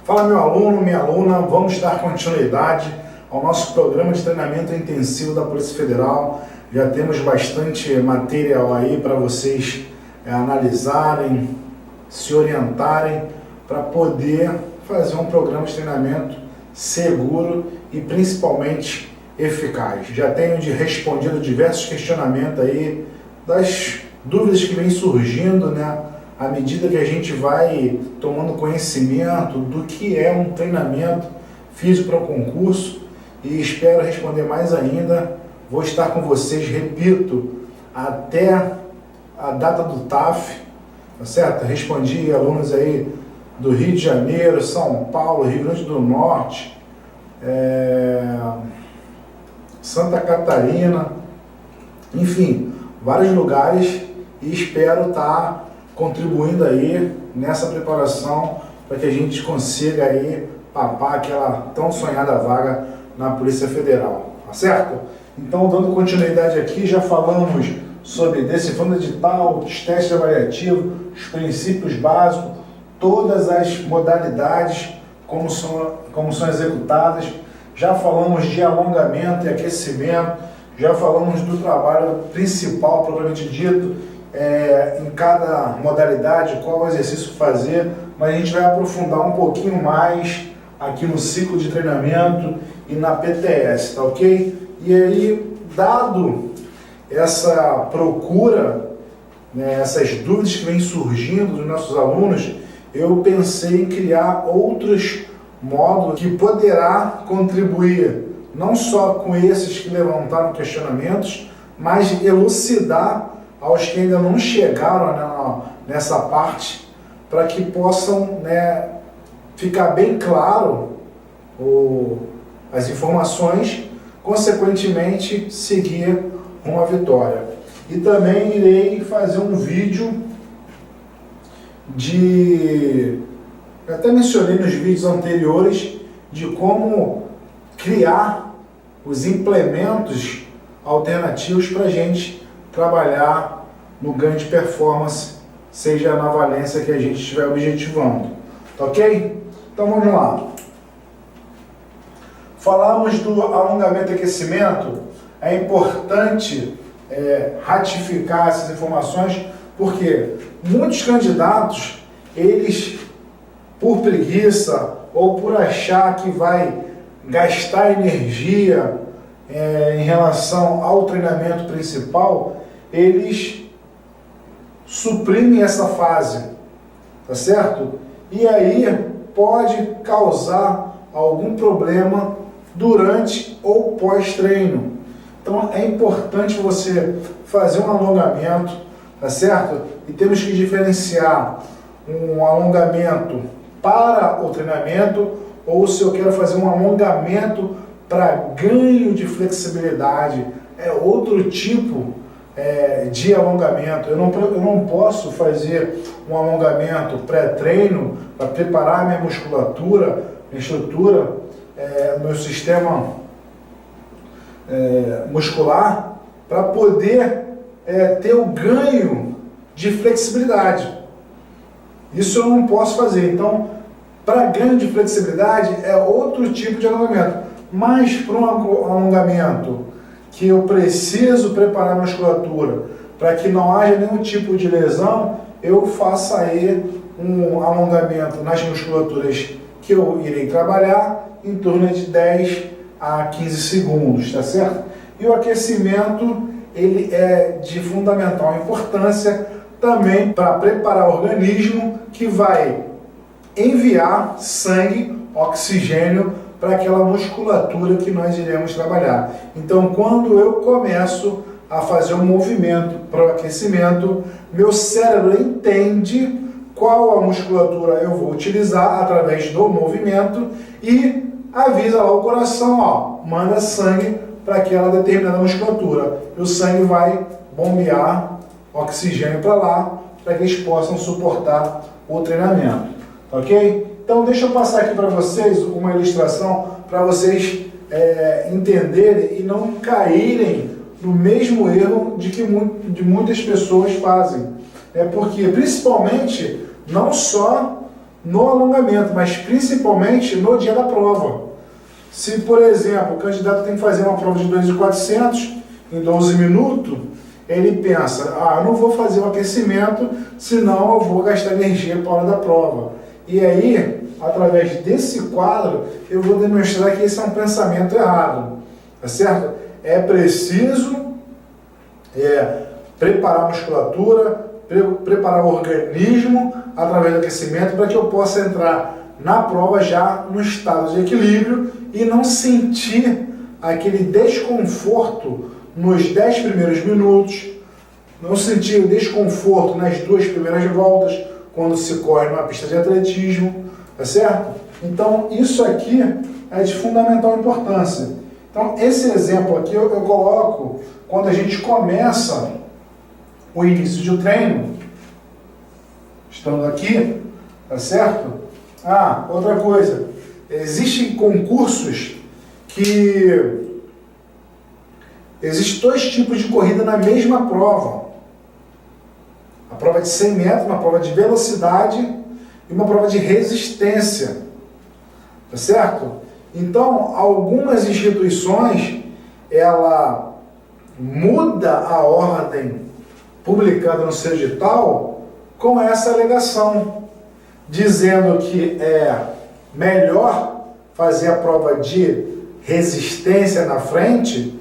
Fala meu aluno, minha aluna, vamos dar continuidade ao nosso programa de treinamento intensivo da Polícia Federal. Já temos bastante material aí para vocês analisarem, se orientarem para poder fazer um programa de treinamento seguro e principalmente eficaz. Já tenho respondido diversos questionamentos aí das dúvidas que vêm surgindo, né? À medida que a gente vai tomando conhecimento do que é um treinamento físico para o concurso, e espero responder mais ainda. Vou estar com vocês, repito, até a data do TAF, tá certo? Respondi alunos aí do Rio de Janeiro, São Paulo, Rio Grande do Norte, Santa Catarina, enfim, vários lugares, e espero estar contribuindo aí nessa preparação para que a gente consiga aí papar aquela tão sonhada vaga na Polícia Federal, tá certo? Então, dando continuidade aqui, já falamos sobre decifrando edital, os testes avaliativos, os princípios básicos, todas as modalidades, como são executadas, já falamos de alongamento e aquecimento, já falamos do trabalho principal, propriamente dito, em cada modalidade, qual exercício fazer, mas a gente vai aprofundar um pouquinho mais aqui no ciclo de treinamento e na PTS, tá ok? E aí, dado essa procura, né, essas dúvidas que vêm surgindo dos nossos alunos, eu pensei em criar outros módulos que poderá contribuir não só com esses que levantaram questionamentos, mas elucidar aos que ainda não chegaram nessa parte, para que possam, né, ficar bem claro as informações, consequentemente seguir uma vitória. E também irei fazer um vídeo eu até mencionei nos vídeos anteriores, de como criar os implementos alternativos para a gente trabalhar no ganho de performance, seja na valência que a gente estiver objetivando. Tá ok? Então vamos lá. Falamos do alongamento e aquecimento. É importante ratificar essas informações, porque muitos candidatos, eles, por preguiça ou por achar que vai gastar energia em relação ao treinamento principal, eles suprimem essa fase, tá certo? E aí pode causar algum problema durante ou pós-treino. Então é importante você fazer um alongamento, tá certo? E temos que diferenciar um alongamento para o treinamento, ou se eu quero fazer um alongamento para ganho de flexibilidade, é outro tipo de alongamento. Eu não posso fazer um alongamento pré-treino para preparar minha musculatura, minha estrutura, meu sistema muscular, para poder ter o ganho de flexibilidade. Isso eu não posso fazer. Então, para ganho de flexibilidade é outro tipo de alongamento. Mas para um alongamento que eu preciso preparar a musculatura para que não haja nenhum tipo de lesão, eu faço aí um alongamento nas musculaturas que eu irei trabalhar em torno de 10 a 15 segundos, tá certo? E o aquecimento, ele é de fundamental importância também para preparar o organismo, que vai enviar sangue, oxigênio, para aquela musculatura que nós iremos trabalhar. Então, quando eu começo a fazer um movimento para o aquecimento, meu cérebro entende qual a musculatura eu vou utilizar através do movimento e avisa lá o coração, ó, manda sangue para aquela determinada musculatura. E o sangue vai bombear oxigênio para lá, para que eles possam suportar o treinamento. Ok? Então deixa eu passar aqui para vocês uma ilustração para vocês entenderem e não caírem no mesmo erro de muitas pessoas fazem. Porque principalmente não só no alongamento, mas principalmente no dia da prova. Se, por exemplo, o candidato tem que fazer uma prova de 2.400 em 12 minutos, ele pensa, eu não vou fazer o aquecimento, senão eu vou gastar energia para a hora da prova. E aí, através desse quadro, eu vou demonstrar que esse é um pensamento errado, tá certo? É preciso preparar a musculatura, preparar o organismo através do aquecimento para que eu possa entrar na prova já no estado de equilíbrio e não sentir aquele desconforto nos 10 primeiros minutos, não sentir o desconforto nas 2 primeiras voltas, quando se corre numa pista de atletismo, tá certo? Então, isso aqui é de fundamental importância. Então, esse exemplo aqui eu coloco quando a gente começa o início de um treino, estando aqui, tá certo? Outra coisa, existem concursos que existem 2 tipos de corrida na mesma prova. A prova de 100 metros, uma prova de velocidade e uma prova de resistência, tá certo? Então, algumas instituições, ela muda a ordem publicada no seu edital com essa alegação, dizendo que é melhor fazer a prova de resistência na frente,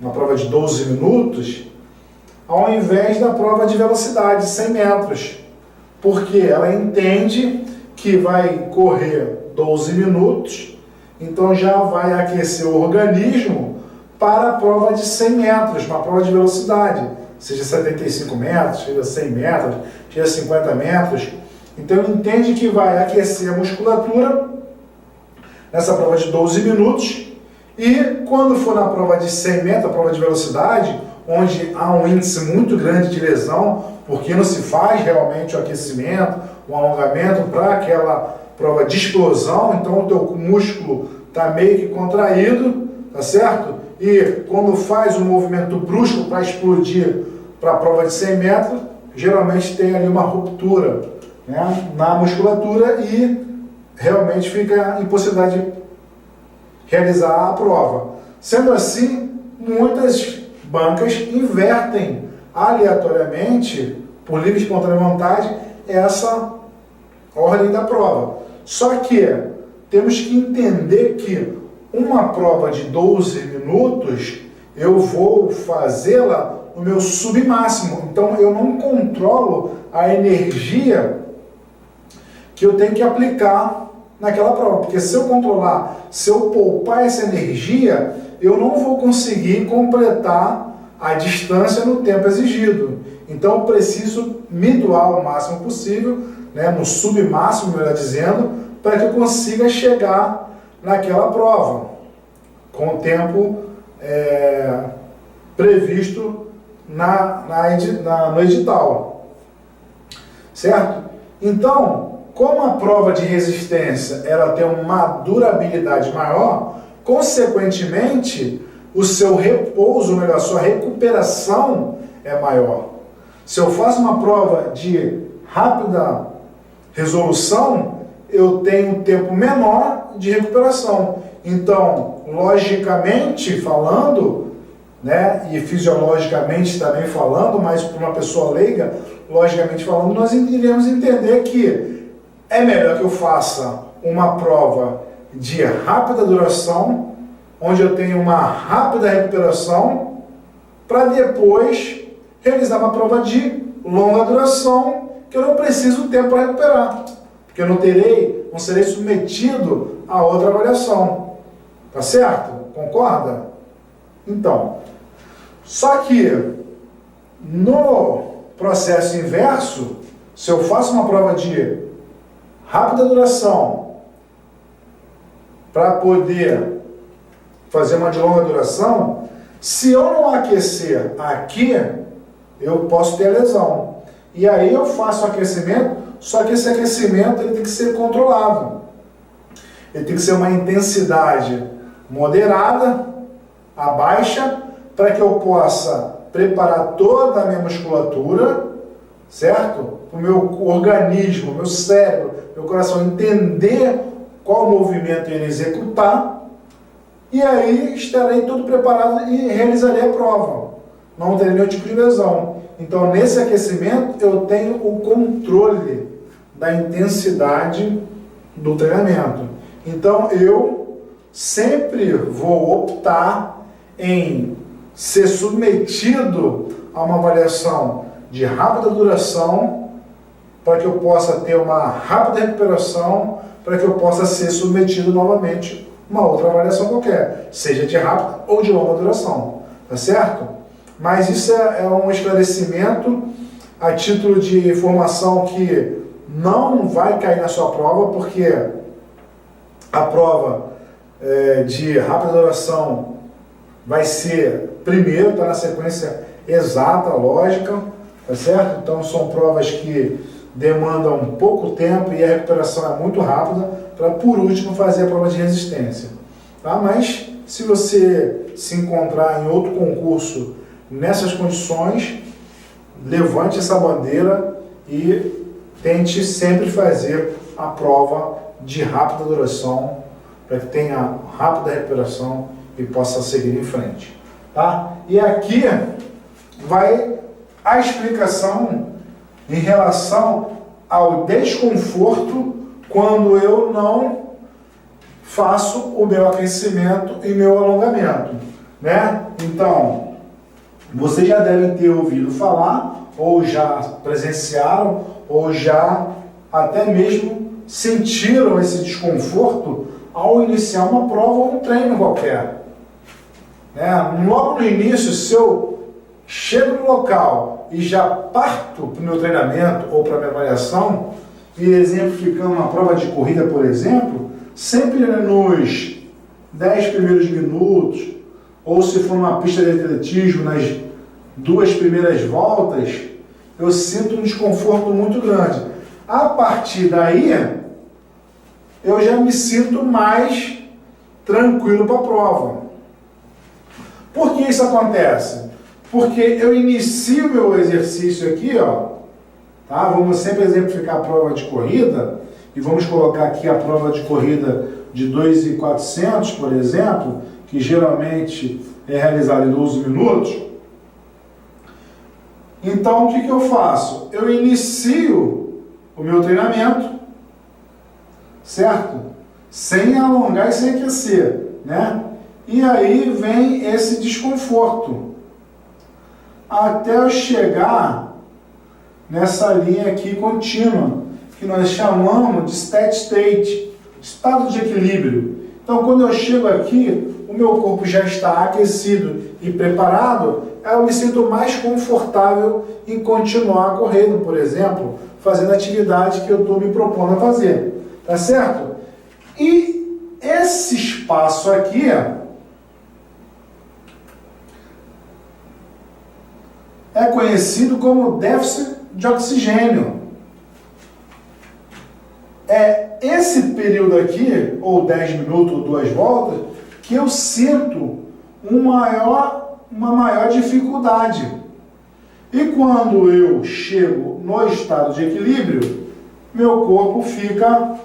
uma prova de 12 minutos, ao invés da prova de velocidade, 100 metros. Porque ela entende que vai correr 12 minutos, então já vai aquecer o organismo para a prova de 100 metros, uma prova de velocidade, seja 75 metros, seja 100 metros, seja 50 metros. Então ele entende que vai aquecer a musculatura nessa prova de 12 minutos e quando for na prova de 100 metros, a prova de velocidade, onde há um índice muito grande de lesão, porque não se faz realmente o aquecimento, o alongamento para aquela prova de explosão, então o teu músculo está meio que contraído, tá certo? E quando faz um movimento brusco para explodir para a prova de 100 metros, geralmente tem ali uma ruptura, né, na musculatura e realmente fica a impossibilidade de realizar a prova. Sendo assim, muitas bancas invertem aleatoriamente, por livre e espontânea vontade, essa ordem da prova. Só que temos que entender que uma prova de 12 minutos, eu vou fazê-la no meu submáximo. Então, eu não controlo a energia que eu tenho que aplicar naquela prova. Porque se eu controlar, se eu poupar essa energia, eu não vou conseguir completar a distância no tempo exigido. Então, eu preciso me doar o máximo possível, né, no submáximo, melhor dizendo, para que eu consiga chegar naquela prova, com o tempo previsto no edital. Certo? Então, como a prova de resistência ela tem uma durabilidade maior, consequentemente, o seu repouso, melhor, a sua recuperação é maior. Se eu faço uma prova de rápida resolução, eu tenho um tempo menor de recuperação. Então, logicamente falando, né, e fisiologicamente também falando, mas para uma pessoa leiga, logicamente falando, nós iremos entender que é melhor que eu faça uma prova de rápida duração, onde eu tenho uma rápida recuperação, para depois realizar uma prova de longa duração, que eu não preciso tempo para recuperar, porque eu não serei submetido a outra avaliação. Tá certo? Concorda? Então, só que no processo inverso, se eu faço uma prova de rápida duração para poder fazer uma de longa duração, se eu não aquecer aqui, eu posso ter lesão. E aí eu faço o aquecimento, só que esse aquecimento ele tem que ser controlado. Ele tem que ser uma intensidade moderada, a baixa, para que eu possa preparar toda a minha musculatura, certo? Para o meu organismo, meu cérebro, meu coração entender qual movimento eu irei executar, e aí estarei todo preparado e realizarei a prova. Não terei nenhum tipo de lesão. Então, nesse aquecimento, eu tenho o controle da intensidade do treinamento. Então, eu sempre vou optar em ser submetido a uma avaliação de rápida duração, para que eu possa ter uma rápida recuperação, para que eu possa ser submetido novamente a uma outra avaliação qualquer, seja de rápida ou de longa duração, tá certo? Mas isso é um esclarecimento a título de informação que não vai cair na sua prova, porque a prova de rápida duração vai ser primeiro, está na sequência exata, lógica, tá certo? Então são provas que demandam pouco tempo e a recuperação é muito rápida, para por último fazer a prova de resistência. Tá? Mas se você se encontrar em outro concurso nessas condições, levante essa bandeira e tente sempre fazer a prova de rápida duração, para que tenha rápida recuperação e possa seguir em frente. Tá? E aqui vai a explicação em relação ao desconforto quando eu não faço o meu aquecimento e meu alongamento, né? Então, vocês já devem ter ouvido falar, ou já presenciaram, ou já até mesmo sentiram esse desconforto ao iniciar uma prova ou um treino qualquer. Né? Logo no início, se eu chego no local e já parto para o meu treinamento ou para a minha avaliação, e exemplificando uma prova de corrida, por exemplo, sempre nos 10 primeiros minutos, ou se for uma pista de atletismo, nas 2 primeiras voltas, eu sinto um desconforto muito grande. A partir daí, eu já me sinto mais tranquilo para a prova. Por que isso acontece? Porque eu inicio o meu exercício aqui, ó, tá? Vamos sempre exemplificar a prova de corrida, e vamos colocar aqui a prova de corrida de 2.400, por exemplo, que geralmente é realizada em 12 minutos. Então, o que eu faço? Eu inicio o meu treinamento, certo? Sem alongar e sem aquecer, né? E aí vem esse desconforto, até eu chegar nessa linha aqui contínua, que nós chamamos de steady state, estado de equilíbrio. Então, quando eu chego aqui, o meu corpo já está aquecido e preparado, eu me sinto mais confortável em continuar correndo, por exemplo, fazendo a atividade que eu estou me propondo a fazer, tá certo? E esse espaço aqui é conhecido como déficit de oxigênio. É esse período aqui, ou 10 minutos, ou 2 voltas, que eu sinto uma maior dificuldade. E quando eu chego no estado de equilíbrio, meu corpo fica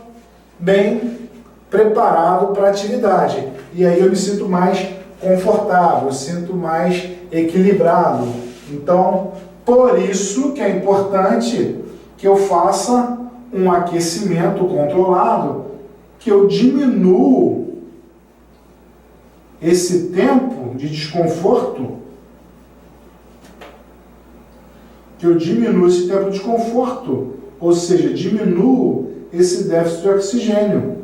bem preparado para a atividade. E aí eu me sinto mais confortável, eu sinto mais equilibrado. Então, por isso que é importante que eu faça um aquecimento controlado, que eu diminuo esse tempo de desconforto, ou seja, diminuo esse déficit de oxigênio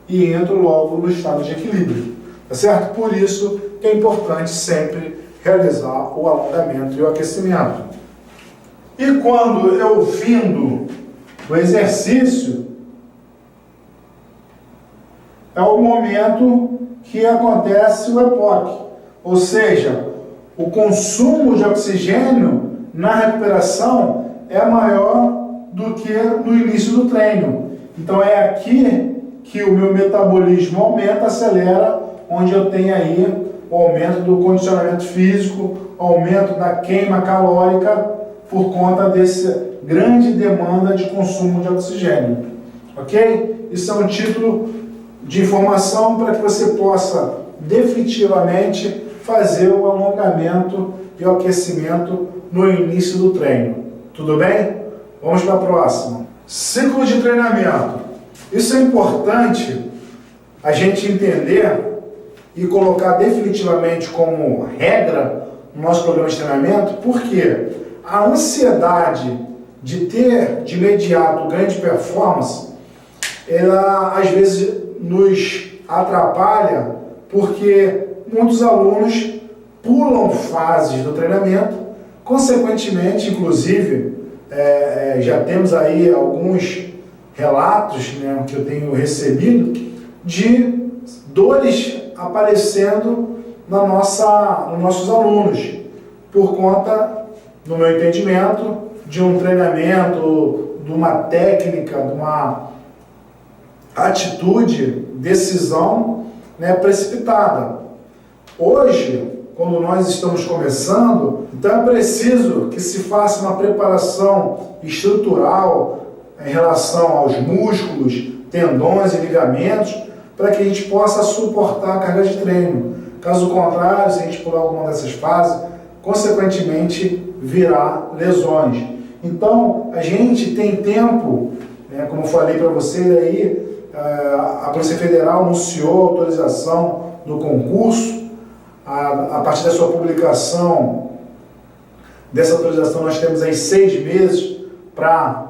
e entro logo no estado de equilíbrio, tá certo? Por isso que é importante sempre realizar o alongamento e o aquecimento. E quando eu vindo do exercício, é o momento que acontece o EPOC, ou seja, o consumo de oxigênio na recuperação é maior do que no início do treino. Então é aqui que o meu metabolismo aumenta, acelera, onde eu tenho aí o aumento do condicionamento físico, aumento da queima calórica por conta grande demanda de consumo de oxigênio. Ok? Isso é um título de informação para que você possa definitivamente fazer o alongamento e o aquecimento no início do treino. Tudo bem? Vamos para a próxima. Ciclo de treinamento. Isso é importante a gente entender e colocar definitivamente como regra no nosso programa de treinamento, porque a ansiedade de ter de imediato grande performance, ela às vezes nos atrapalha, porque muitos alunos pulam fases do treinamento, consequentemente, inclusive, já temos aí alguns relatos, né, que eu tenho recebido de dores aparecendo nos nossos alunos, por conta, no meu entendimento, de um treinamento, de uma técnica, de uma atitude, decisão, né, precipitada. Hoje, quando nós estamos começando, então é preciso que se faça uma preparação estrutural em relação aos músculos, tendões e ligamentos, para que a gente possa suportar a carga de treino. Caso contrário, se a gente pular alguma dessas fases, consequentemente virá lesões. Então, a gente tem tempo, né, como eu falei para vocês aí, a Polícia Federal anunciou a autorização do concurso. A partir da sua publicação dessa autorização, nós temos aí 6 meses para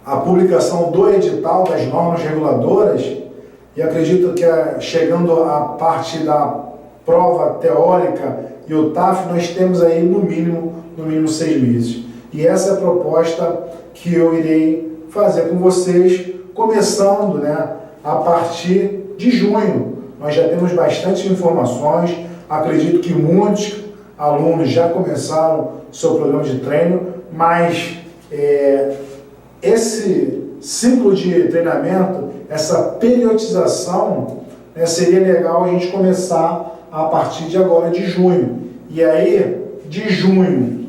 a publicação do edital das normas reguladoras, e acredito que chegando à parte da prova teórica e o TAF, nós temos aí no mínimo 6 meses. E essa é a proposta que eu irei fazer com vocês, começando, né, a partir de junho. Nós já temos bastante informações, acredito que muitos alunos já começaram seu programa de treino, mas esse ciclo de treinamento, essa periodização, né, seria legal a gente começar a partir de agora, de junho. E aí, de junho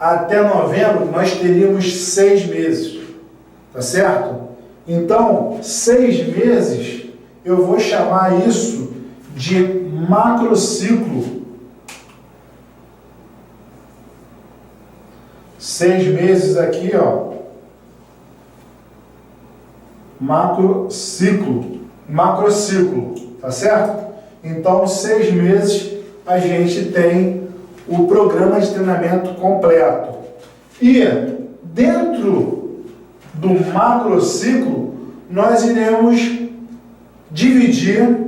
até novembro, nós teríamos 6 meses, tá certo? Então, 6 meses, eu vou chamar isso de macrociclo. 6 meses aqui, ó, macrociclo, tá certo? Então, 6 meses a gente tem o programa de treinamento completo. E dentro do macrociclo, nós iremos dividir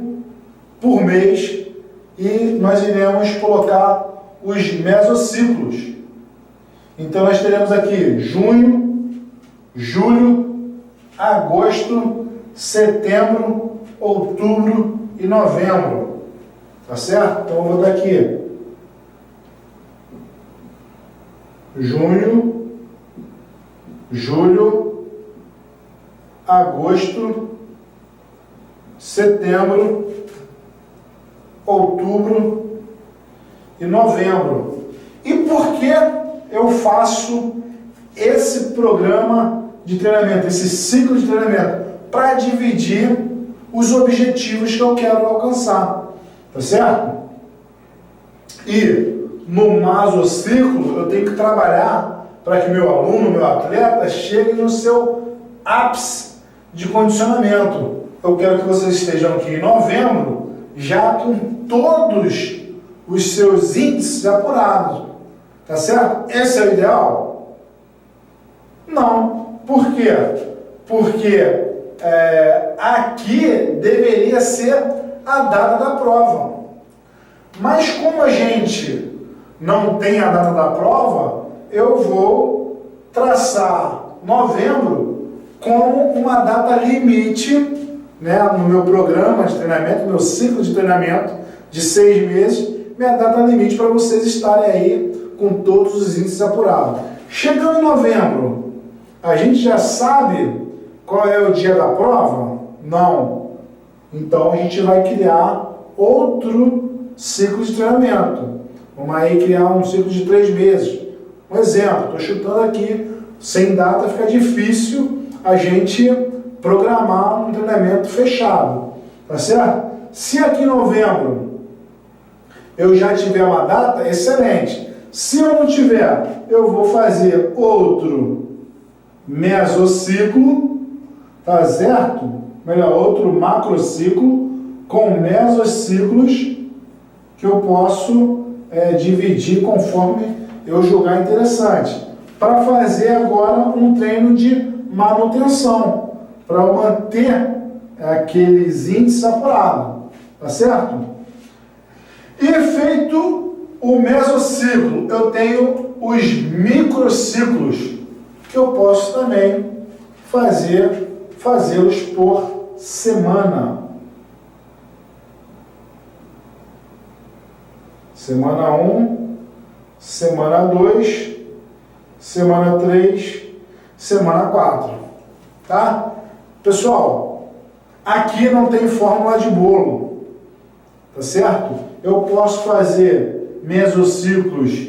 por mês e nós iremos colocar os mesociclos. Então, nós teremos aqui junho, julho, agosto, setembro, outubro e novembro. Tá certo? Então, eu vou botar aqui junho, julho, agosto, setembro, outubro e novembro. E por que eu faço esse programa de treinamento, esse ciclo de treinamento? Para dividir os objetivos que eu quero alcançar, tá certo? E no mesociclo eu tenho que trabalhar para que meu aluno, meu atleta, chegue no seu ápice de condicionamento. Eu quero que vocês estejam aqui em novembro já com todos os seus índices apurados. Tá certo? Esse é o ideal? Não. Por quê? Porque aqui deveria ser a data da prova. Mas como a gente não tem a data da prova, eu vou traçar novembro como uma data limite, né, no meu programa de treinamento, meu ciclo de treinamento de 6 meses, minha data limite para vocês estarem aí com todos os índices apurados. Chegando em novembro, a gente já sabe qual é o dia da prova? Não. Então a gente vai criar outro ciclo de treinamento. Vamos aí criar um ciclo de 3 meses, Um exemplo, estou chutando aqui, sem data fica difícil a gente programar um treinamento fechado, tá certo? Se aqui em novembro eu já tiver uma data, excelente. Se eu não tiver, eu vou fazer outro mesociclo, tá certo? Melhor, outro macrociclo com mesociclos que eu posso dividir conforme eu julgar interessante, para fazer agora um treino de manutenção, para eu manter aqueles índices apurados, tá certo? E feito o mesociclo, eu tenho os microciclos, que eu posso também fazê-los por semana. Semana 1, semana 2, semana 3, semana 4, tá? Pessoal, aqui não tem fórmula de bolo, tá certo? Eu posso fazer mesociclos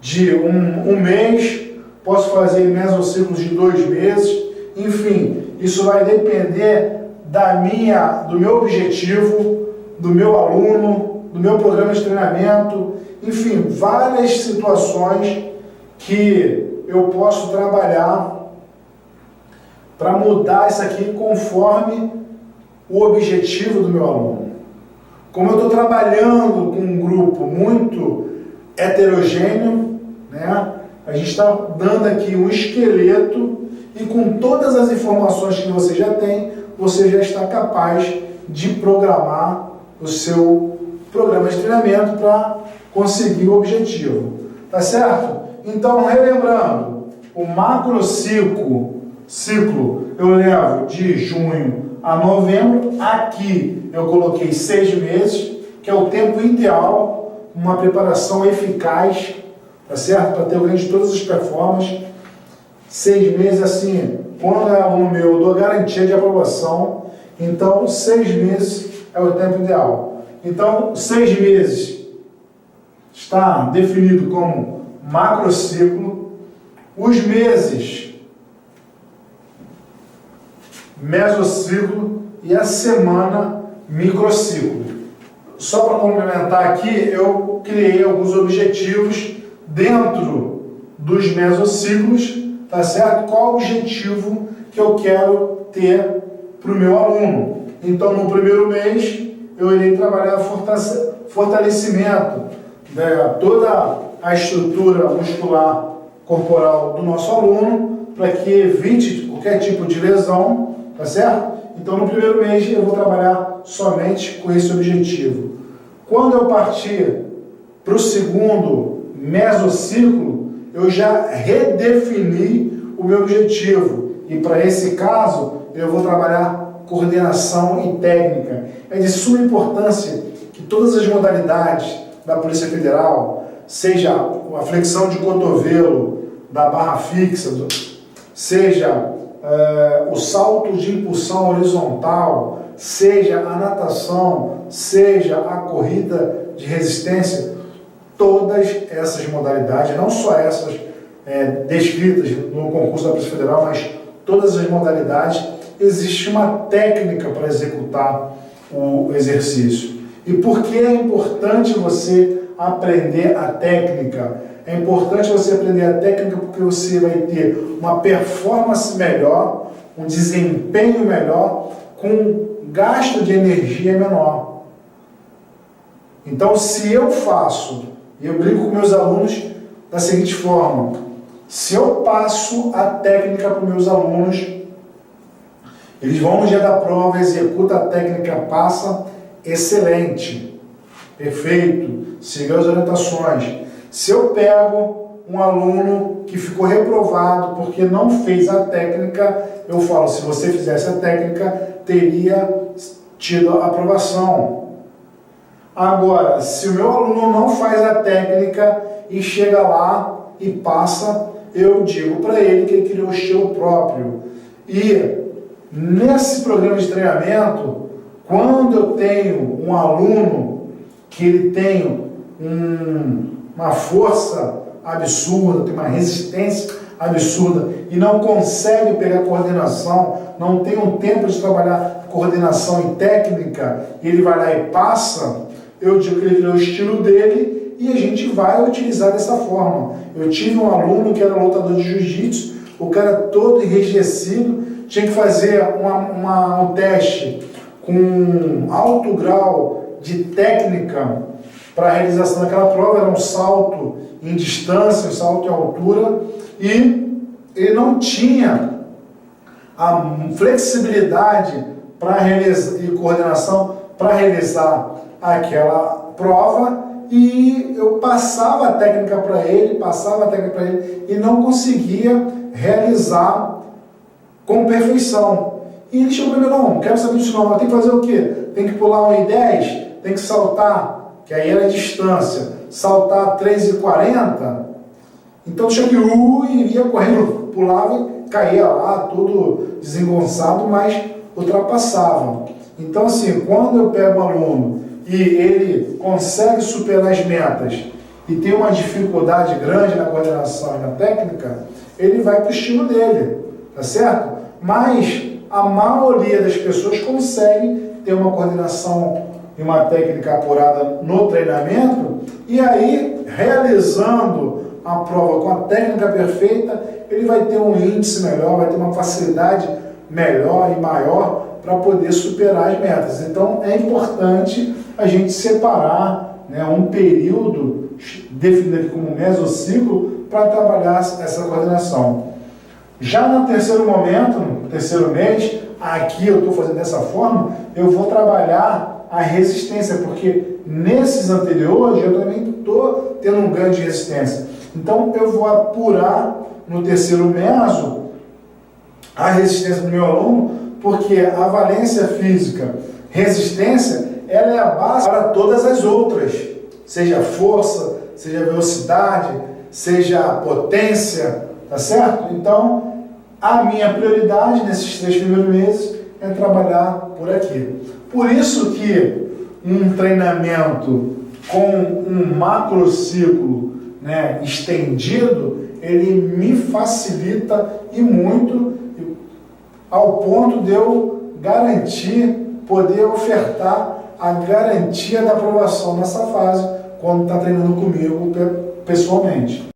de um mês, posso fazer mesociclos de 2 meses, enfim, isso vai depender do meu objetivo, do meu aluno, do meu programa de treinamento, enfim, várias situações que eu posso trabalhar para mudar isso aqui conforme o objetivo do meu aluno. Como eu estou trabalhando com um grupo muito heterogêneo, né, a gente está dando aqui um esqueleto e com todas as informações que você já tem, você já está capaz de programar o seu programa de treinamento para conseguir o objetivo. Tá certo? Então, relembrando, o macrociclo eu levo de junho a novembro. Aqui eu coloquei 6 meses, que é o tempo ideal, uma preparação eficaz, tá certo? Para ter o ganho de todas as performances. 6 meses, assim, quando é aluno meu, eu dou garantia de aprovação. Então, 6 meses é o tempo ideal. Então, 6 meses está definido como macrociclo. Os meses, mesociclo, e a semana, microciclo. Só para complementar aqui, eu criei alguns objetivos dentro dos mesociclos, tá certo? Qual o objetivo que eu quero ter para o meu aluno? Então, no primeiro mês, eu irei trabalhar fortalecimento, né, toda a estrutura muscular corporal do nosso aluno, para que evite qualquer tipo de lesão, tá certo? Então, no primeiro mês, eu vou trabalhar somente com esse objetivo. Quando eu partir para o segundo mesociclo, eu já redefini o meu objetivo. E para esse caso, eu vou trabalhar coordenação e técnica. É de suma importância que todas as modalidades da Polícia Federal, seja a flexão de cotovelo, da barra fixa, seja o salto de impulsão horizontal, seja a natação, seja a corrida de resistência, todas essas modalidades, não só essas descritas no concurso da Polícia Federal, mas todas as modalidades, existe uma técnica para executar o exercício. E por que é importante você aprender a técnica? É importante você aprender a técnica porque você vai ter uma performance melhor, um desempenho melhor, com gasto de energia menor. Então, se eu faço, e eu brinco com meus alunos da seguinte forma: se eu passo a técnica para os meus alunos, eles vão no dia da prova, executam a técnica, passa, excelente, perfeito, siga as orientações. Se eu pego um aluno que ficou reprovado porque não fez a técnica, eu falo, se você fizesse a técnica, teria tido a aprovação. Agora, se o meu aluno não faz a técnica e chega lá e passa, eu digo para ele que ele criou o estilo próprio. E nesse programa de treinamento, quando eu tenho um aluno que ele tem uma força absurda, tem uma resistência absurda e não consegue pegar coordenação, não tem um tempo de trabalhar coordenação e técnica, ele vai lá e passa, eu digo que ele virou o estilo dele e a gente vai utilizar dessa forma. Eu tive um aluno que era lutador de jiu-jitsu, o cara todo enrijecido, tinha que fazer um teste com alto grau de técnica para a realização daquela prova, era um salto em distância, um salto em altura, e ele não tinha a flexibilidade para realizar, e coordenação para realizar aquela prova, e eu passava a técnica para ele, e não conseguia realizar com perfeição. E ele chegou para mim, não quero saber disso não, tem que fazer o quê? Tem que pular 1,10? Tem que saltar, que aí era a distância, saltar 3,40? Então tinha que iria correndo, pulava, caía lá, tudo desengonçado, mas ultrapassava. Então assim, quando eu pego um aluno e ele consegue superar as metas e tem uma dificuldade grande na coordenação e na técnica, ele vai para o estilo dele, tá certo? Mas a maioria das pessoas consegue ter uma coordenação e uma técnica apurada no treinamento, e aí, realizando a prova com a técnica perfeita, ele vai ter um índice melhor, vai ter uma facilidade melhor e maior para poder superar as metas. Então, é importante a gente separar, né, um período definido aqui como mesociclo para trabalhar essa coordenação. Já no terceiro momento, no terceiro mês, aqui eu estou fazendo dessa forma, eu vou trabalhar a resistência, porque nesses anteriores eu também estou tendo um ganho de resistência. Então eu vou apurar no terceiro meso a resistência do meu aluno, porque a valência física, resistência, ela é a base para todas as outras, seja força, seja velocidade, seja potência, tá certo? Então, a minha prioridade nesses 3 primeiros meses é trabalhar por aqui. Por isso que um treinamento com um macrociclo, né, estendido, ele me facilita e muito, ao ponto de eu garantir, poder ofertar a garantia da aprovação nessa fase, quando está treinando comigo pessoalmente.